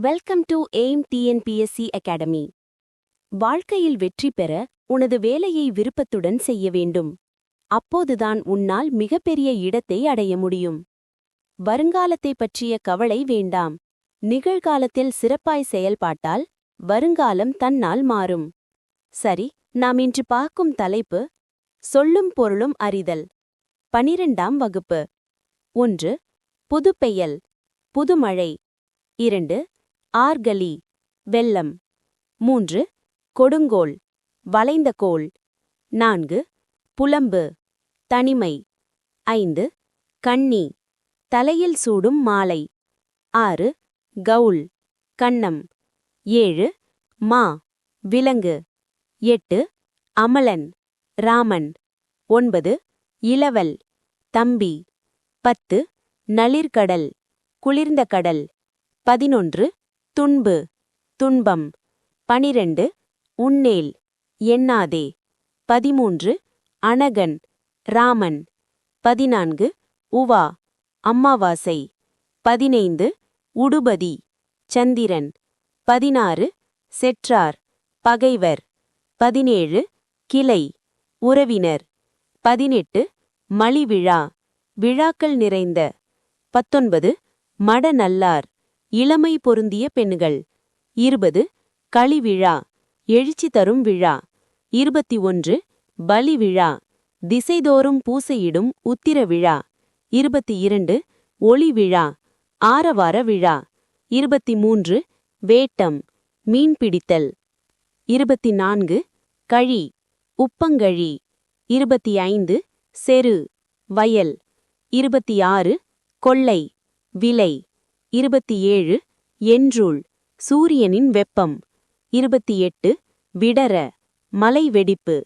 Welcome to aim TNPSC academy. வாழ்க்கையில் வெற்றி பெற உனது வேலையை விருப்பத்துடன் செய்ய வேண்டும். அப்போதுதான் உன்னால் மிகப்பெரிய இடத்தை அடைய முடியும். வருங்காலத்தைப் பற்றிய கவலை வேண்டாம். நிகழ்காலத்தில் சிறப்பாய் செயல்பாட்டால் வருங்காலம் தன்னால் மாறும். சரி, நாம் இன்று பார்க்கும் தலைப்பு சொல்லும் பொருளும் அறிதல். 12ஆம் வகுப்பு. 1. புதுப்பெயல், புதுமழை. 2. ஆர்கலி, வெள்ளம். 3. கொடுங்கோல், வளைந்த கோல். 4. புலம்பு, தனிமை. 5. கண்ணி, தலையில் சூடும் மாலை. 6. கவுல், கன்னம். 7. மா, விலங்கு. 8. அமலன், ராமன். 9. இளவல், தம்பி. 10. நளிர்கடல், குளிர்ந்த கடல். 11. துன்பு, துன்பம். 12. உன்னேல், எண்ணாதே. 13. அனகன், ராமன். 14. உவா, அம்மாவாசை. 15. உடுபதி, சந்திரன். 16. செற்றார், பகைவர். 17. கிளை, உறவினர். 18. மலிவிழா, விழாக்கள் நிறைந்த. 19. மடநல்லார், இளமை பொருந்திய பெண்கள். 20. களிவிழா, எழுச்சி தரும் விழா. 21. பலி விழா, திசைதோறும் பூசையிடும் உத்திர விழா. 22. ஒளி விழா, ஆரவார விழா. 23. வேட்டம், மீன்பிடித்தல். 24. கழி, உப்பங்கழி. 25. செரு, வயல். 26. கொள்ளை, விலை. 27. என்றூள், சூரியனின் வெப்பம். 28. விடர, மலை வெடிப்பு.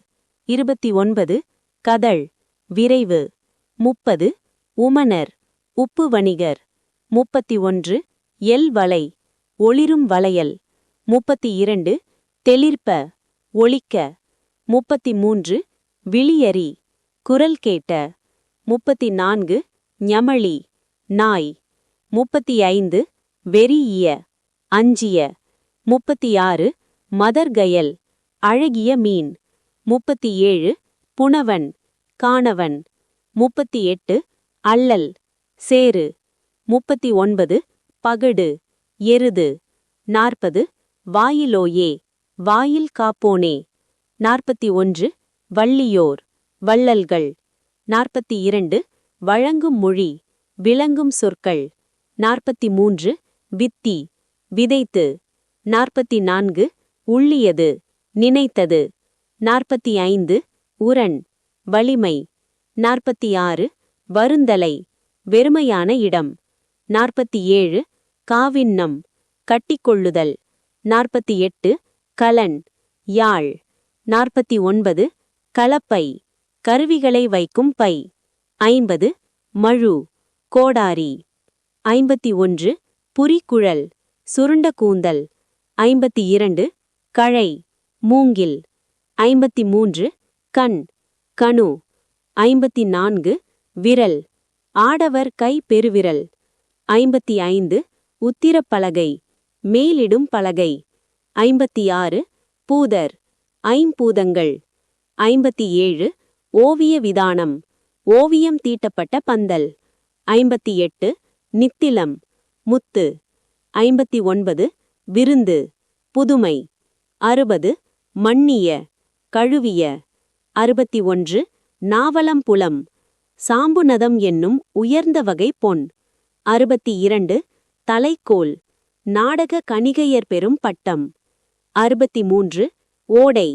29. கதழ், விரைவு. 30. உமனர், உப்பு வணிகர். 31. எல்வளை, ஒளிரும் வளையல். 32. தெளிர்ப்ப, ஒளிக்க. 33. விளியரி, குரல் கேட்ட. 34. ஞமளி, நாய். 35. வெறியிய, அஞ்சிய. 36. மதர்கயல், அழகிய மீன். 37. புனவன், காணவன். 38. அல்லல், சேறு. 39. பகடு, எருது. 40. வாயிலோயே, வாயில் காப்போனே. 41. வள்ளியோர், வள்ளல்கள். 42. வழங்கும் மொழி, விளங்கும் சொற்கள். 43. வித்தி, விதைத்து. 44. உள்ளியது, நினைத்தது. 45. உரண், வலிமை. 46. வருந்தலை, வெறுமையான இடம். 47. காவின்னம், கட்டிக்கொள்ளுதல். 48. கலன், யாழ். 49. கலப்பை, கருவிகளை வைக்கும் பை. 50. மழு, கோடாரி. 51. புரிகுழல், சுருண்ட கூந்தல். 52. கழை, மூங்கில். 53. கண், கணு. 54. விரல், ஆடவர் கை பெருவிரல். 55. உத்திரப்பலகை, மேலிடும் பலகை. 56. பூதர், ஐம்பூதங்கள். 57. ஓவிய விதானம், ஓவியம் தீட்டப்பட்ட பந்தல். 58. நித்திலம், முத்து. 59. விருந்து, புதுமை. 60. மன்னிய, கழுவிய. 61. நாவலம்புலம், சாம்புநதம் என்னும் உயர்ந்த வகை பொன். 62. தலைக்கோல், நாடக கணிகையர் பெறும் பட்டம். 63. ஓடை,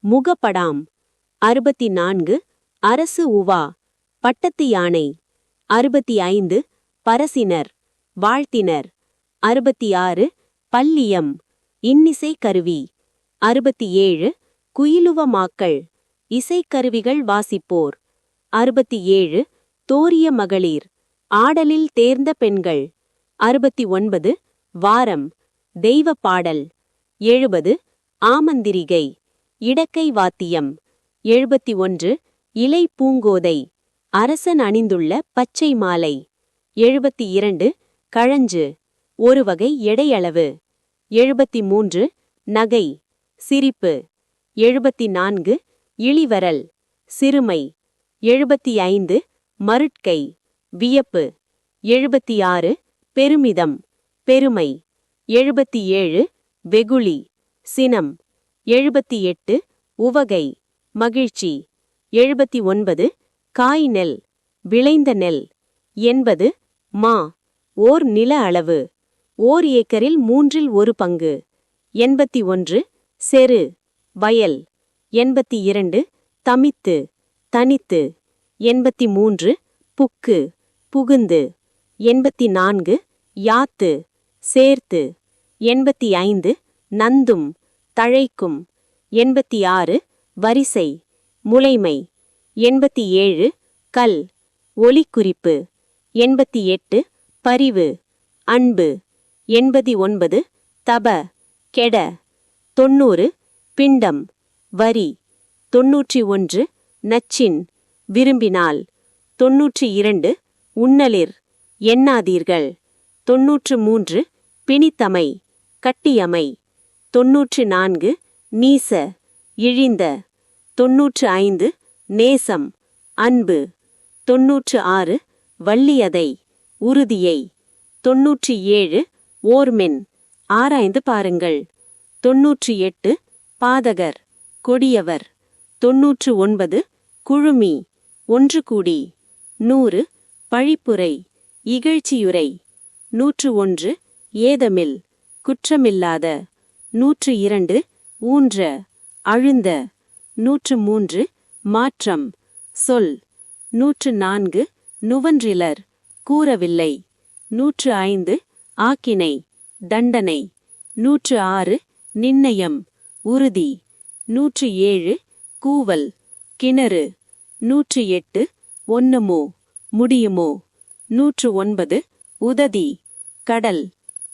முகப்படாம். 64. அரசு உவா, பட்டத்து யானை. 65. பரசினர், வாழ்த்தினர். 66. பல்லியம், இன்னிசை கருவி. 67. குயிலுவமாக்கள், இசைக்கருவிகள் வாசிப்போர். 67. தோரிய மகளிர், ஆடலில் தேர்ந்த பெண்கள். 69. வாரம், தெய்வ பாடல். 70. ஆமந்திரிகை, இடக்கை வாத்தியம். 71. இலை பூங்கோதை, அரசன் அணிந்துள்ள பச்சை மாலை. 72. கழஞ்சு, ஒரு வகை எடையளவு. 73 நகை, சிரிப்பு. 74 இளிவரல், சிறுமை. 75 மருட்கை, வியப்பு. 76 பெருமிதம், பெருமை. 77 வெகுளி, சினம். 78 உவகை, மகிழ்ச்சி. 79 காய் நெல், விளைந்த நெல். 80 மா, ஓர் நில அளவு, ஓர் ஏக்கரில் 1/3 பங்கு. 81 செரு, வயல். 82 தமித்து, தனித்து. 83 புக்கு, புகுந்து. 84 யாத்து, சேர்த்து. 85 நந்தும், தழைக்கும். 86 வரிசை, முலைமை. 87 கல், ஒலிக்குறிப்பு. 88 பரிவு, அன்பு. 89 தப, கெட. 90 பிண்டம், வரி. 91 நச்சின், விரும்பினால். 92 உண்ணலிர், எண்ணாதீர்கள். 93 பிணித்தமை, கட்டியமை. 94 நீச, இழிந்த. 95 நேசம், அன்பு. 96 வள்ளியதை, உறுதியை. 97 ஓர்மென், ஆராய்ந்து பாருங்கள். 98 பாதகர், கொடியவர். 99 குழுமி, ஒன்று கூடி. 100 பழிப்புரை, இகழ்ச்சியுரை. 101 ஏதமில், குற்றமில்லாத. 102 ஊன்ற, அழுந்த. 103 மாற்றம், சொல். 104 நுவன்றிலர், கூறவில்லை. 105 ஆக்கினை, தண்டனை. 106 நிர்ணயம், உறுதி. 107 கூவல், கிணறு. 108 ஒன்னுமோ, முடியுமோ. 109 உததி, கடல்.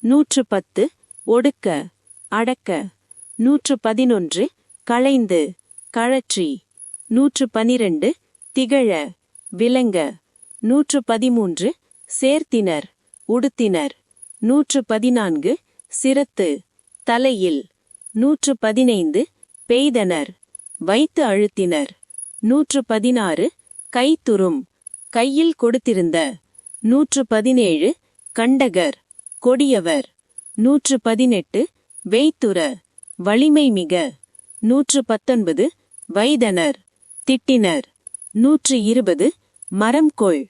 110 ஒடுக்க, அடக்க. 111 களைந்து, கழற்றி. 112 திகழ, விளங்க. 113 சேர்த்தினர், உடுத்தினர். 114 சிரத்து, தலையில். 115 பெய்தனர், வைத்து அழுத்தினர். 116 கைத்துரும், கையில் கொடுத்திருந்த. 117 கண்டகர், கொடியவர். 118 வெய்த்துற, வலிமை மிக. 119 வைதனர், திட்டினர். 120 மரம்கொள்,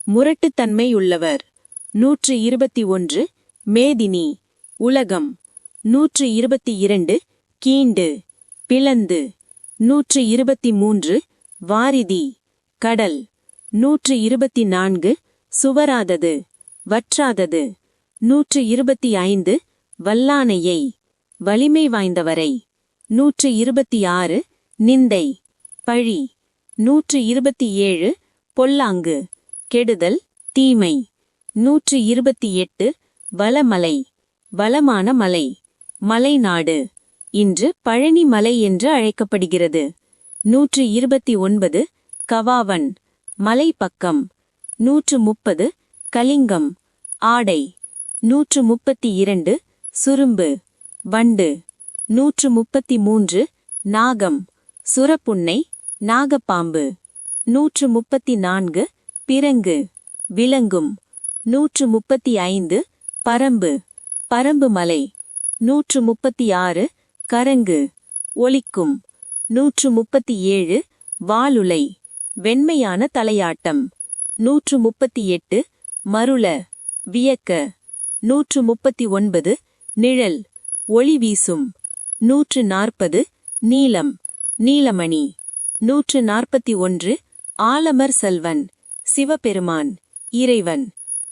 முரட்டுத்தன்மையுள்ளவர். 121 மேதினி, உலகம். 122 கீண்டு, பிளந்து. 123 வாரிதி, கடல். 124 சுவராதது, வற்றாதது. 125 வல்லானையை, வலிமை வாய்ந்தவரை. 126 நிந்தை, பழி. 127 பொல்லாங்கு, கெடுதல், தீமை. 128 வளமலை, வளமான மலை, மலைநாடு. இன்று பழனி மலை என்று அழைக்கப்படுகிறது. 129 கவாவன், மலைப்பக்கம். 130 கலிங்கம், ஆடை. 132 சுரும்பு, வண்டு. 133 நாகம், சுரப்புன்னை, நாகப்பாம்பு. 134 பிறங்கு, விலங்கும். 135 பரம்பு, பரம்பு மலை. 136 கரங்கு, ஒலிக்கும். 137 வாலுலை, வெண்மையான தலையாட்டம். 138 மருள, வியக்க. 139 நிழல், ஒளி வீசும். 140 நீலம், நீலமணி. 141 ஆலமர் செல்வன், சிவபெருமான், இறைவன்.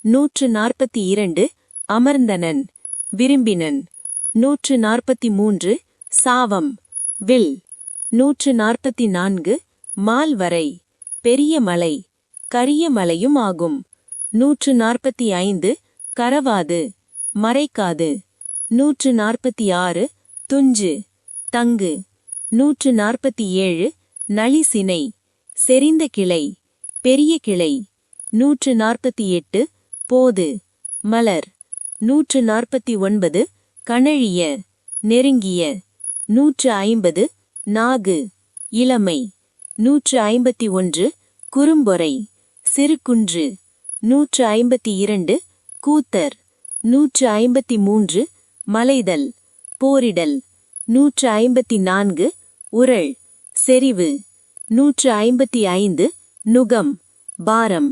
142 அமர்ந்தனன், விரும்பினன். 143 சாவம், வில். 144 மால்வரை, பெரிய மலை, கரிய மலையும் ஆகும். 145 கரவாது, மறைக்காது. 146 துஞ்சு, தங்கு. 147 நளிசினை, செறிந்த கிளை, பெரிய கிளை. 148 போது, மலர். 149 கனழிய நெருங்கிய 150 நாகு இளமை 151 குறும்பொறை சிறுகுன்று 152 கூத்தர் 153 மலைதல் போரிடல் 154 உரள் செறிவு 155 நுகம் பாரம்